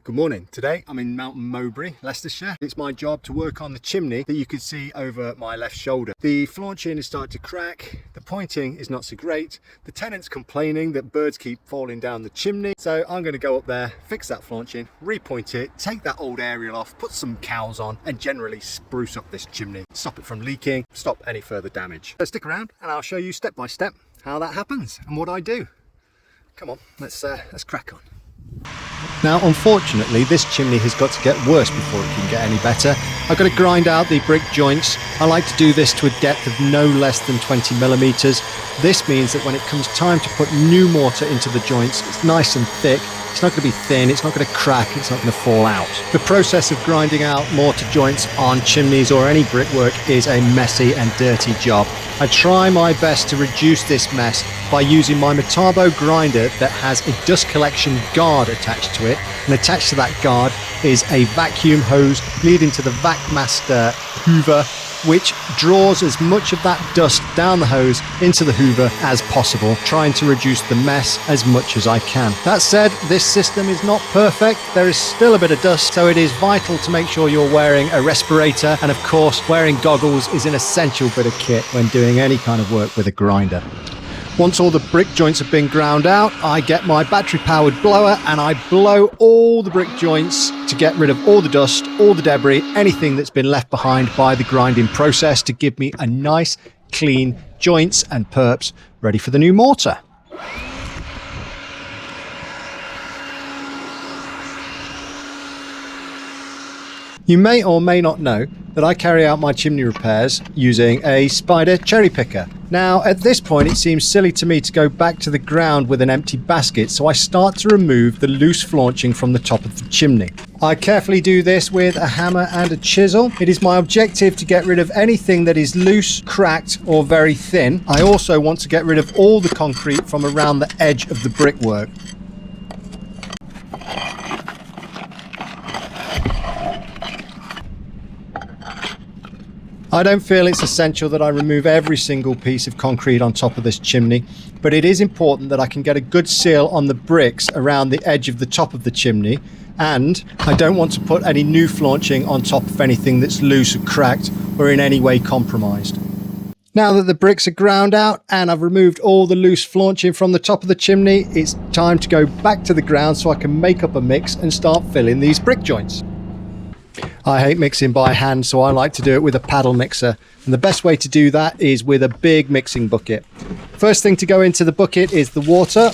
Good morning. Today I'm in Melton Mowbray, Leicestershire. It's my job to work on the chimney that you can see over my left shoulder. The flaunching is starting to crack, the pointing is not so great, the tenant's complaining that birds keep falling down the chimney, so I'm going to go up there, fix that flaunching, repoint it, take that old aerial off, put some cowls on and generally spruce up this chimney, stop it from leaking, stop any further damage. So stick around and I'll show you step by step how that happens and what I do. Come on, let's crack on. Now unfortunately this chimney has got to get worse before it can get any better. I've got to grind out the brick joints. I like to do this to a depth of no less than 20 millimeters. This means that when it comes time to put new mortar into the joints, it's nice and thick. It's not going to be thin, it's not going to crack, it's not going to fall out. The process of grinding out mortar joints on chimneys or any brickwork is a messy and dirty job. I try my best to reduce this mess by using my Metabo grinder that has a dust collection guard attached to it, and attached to that guard is a vacuum hose leading to the VacMaster Hoover, which draws as much of that dust down the hose into the Hoover as possible, trying to reduce the mess as much as I can. That said, this system is not perfect. There is still a bit of dust, so it is vital to make sure you're wearing a respirator, and of course wearing goggles is an essential bit of kit when doing any kind of work with a grinder. Once all the brick joints have been ground out, I get my battery-powered blower and I blow all the brick joints to get rid of all the dust, all the debris, anything that's been left behind by the grinding process to give me a nice, clean joints and perps ready for the new mortar. You may or may not know that I carry out my chimney repairs using a spider cherry picker. Now at this point it seems silly to me to go back to the ground with an empty basket, so I start to remove the loose flaunching from the top of the chimney. I carefully do this with a hammer and a chisel. It is my objective to get rid of anything that is loose, cracked or very thin. I also want to get rid of all the concrete from around the edge of the brickwork. I don't feel it's essential that I remove every single piece of concrete on top of this chimney, but it is important that I can get a good seal on the bricks around the edge of the top of the chimney, and I don't want to put any new flaunching on top of anything that's loose or cracked or in any way compromised. Now that the bricks are ground out and I've removed all the loose flaunching from the top of the chimney, it's time to go back to the ground so I can make up a mix and start filling these brick joints. I hate mixing by hand, so I like to do it with a paddle mixer, and the best way to do that is with a big mixing bucket. First thing to go into the bucket is the water.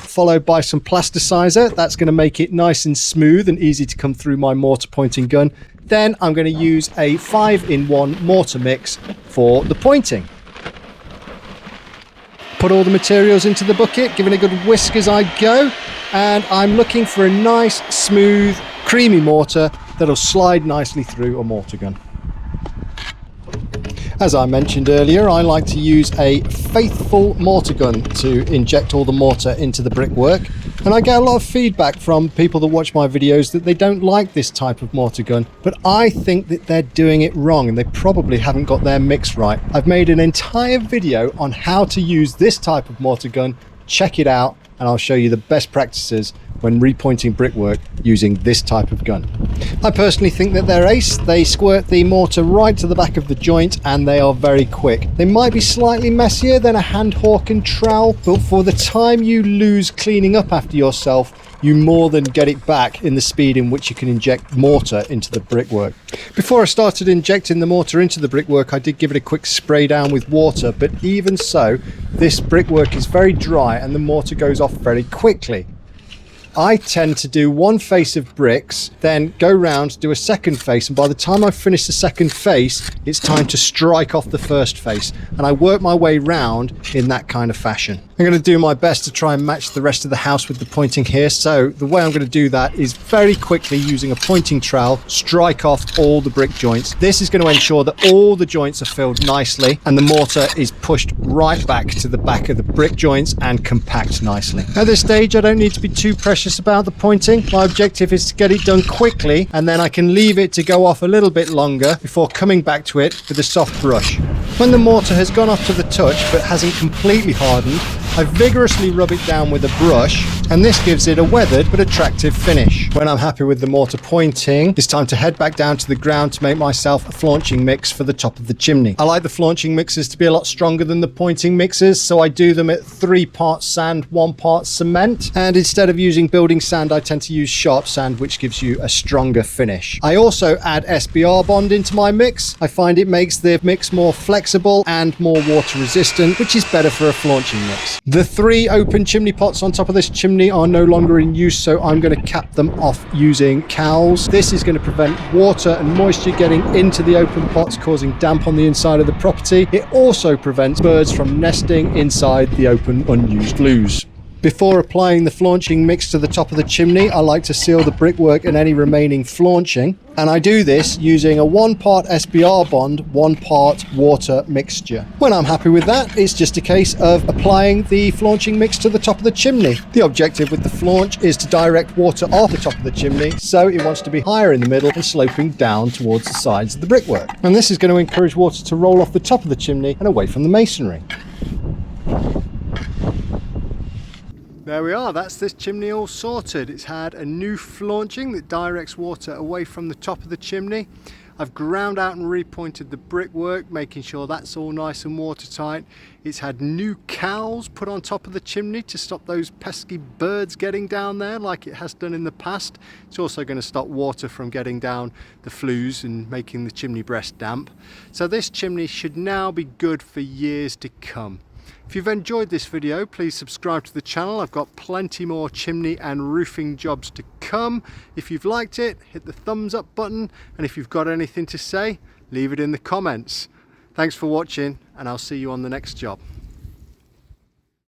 Followed by some plasticizer. That's going to make it nice and smooth and easy to come through my mortar pointing gun. Then I'm going to use a 5-in-1 mortar mix for the pointing. Put all the materials into the bucket, giving a good whisk as I go, and I'm looking for a nice, smooth, creamy mortar that'll slide nicely through a mortar gun. As I mentioned earlier, I like to use a faithful mortar gun to inject all the mortar into the brickwork, and I get a lot of feedback from people that watch my videos that they don't like this type of mortar gun, but I think that they're doing it wrong and they probably haven't got their mix right. I've made an entire video on how to use this type of mortar gun. Check it out and I'll show you the best practices when repointing brickwork using this type of gun. I personally think that they're ace. They squirt the mortar right to the back of the joint and they are very quick. They might be slightly messier than a hand hawk and trowel, but for the time you lose cleaning up after yourself, you more than get it back in the speed in which you can inject mortar into the brickwork. Before I started injecting the mortar into the brickwork, I did give it a quick spray down with water, but even so, this brickwork is very dry and the mortar goes off very quickly. I tend to do one face of bricks, then go round, do a second face, and by the time I've finished the second face, it's time to strike off the first face, and I work my way round in that kind of fashion. I'm going to do my best to try and match the rest of the house with the pointing here, so the way I'm going to do that is very quickly using a pointing trowel, strike off all the brick joints. This is going to ensure that all the joints are filled nicely and the mortar is pushed right back to the back of the brick joints and compact nicely. At this stage, I don't need to be too precious about the pointing. My objective is to get it done quickly, and then I can leave it to go off a little bit longer before coming back to it with a soft brush. When the mortar has gone off to the touch but hasn't completely hardened, I vigorously rub it down with a brush, and this gives it a weathered but attractive finish. When I'm happy with the mortar pointing, it's time to head back down to the ground to make myself a flaunching mix for the top of the chimney. I like the flaunching mixes to be a lot stronger than the pointing mixes, so I do them at 3 parts sand, 1 part cement, and instead of using building sand, I tend to use sharp sand, which gives you a stronger finish. I also add SBR bond into my mix. I find it makes the mix more flexible and more water resistant, which is better for a flaunching mix. The 3 open chimney pots on top of this chimney are no longer in use, so I'm going to cap them off using cowls. This is going to prevent water and moisture getting into the open pots, causing damp on the inside of the property. It also prevents birds from nesting inside the open unused flues. Before applying the flaunching mix to the top of the chimney, I like to seal the brickwork and any remaining flaunching. And I do this using a 1 part SBR bond, 1 part water mixture. When I'm happy with that, it's just a case of applying the flaunching mix to the top of the chimney. The objective with the flaunch is to direct water off the top of the chimney, so it wants to be higher in the middle and sloping down towards the sides of the brickwork. And this is going to encourage water to roll off the top of the chimney and away from the masonry. There we are, that's this chimney all sorted. It's had a new flaunching that directs water away from the top of the chimney. I've ground out and repointed the brickwork, making sure that's all nice and watertight. It's had new cowls put on top of the chimney to stop those pesky birds getting down there like it has done in the past. It's also going to stop water from getting down the flues and making the chimney breast damp. So this chimney should now be good for years to come. If you've enjoyed this video, please subscribe to the channel. I've got plenty more chimney and roofing jobs to come. If you've liked it, hit the thumbs up button, and if you've got anything to say, leave it in the comments. Thanks for watching, and I'll see you on the next job.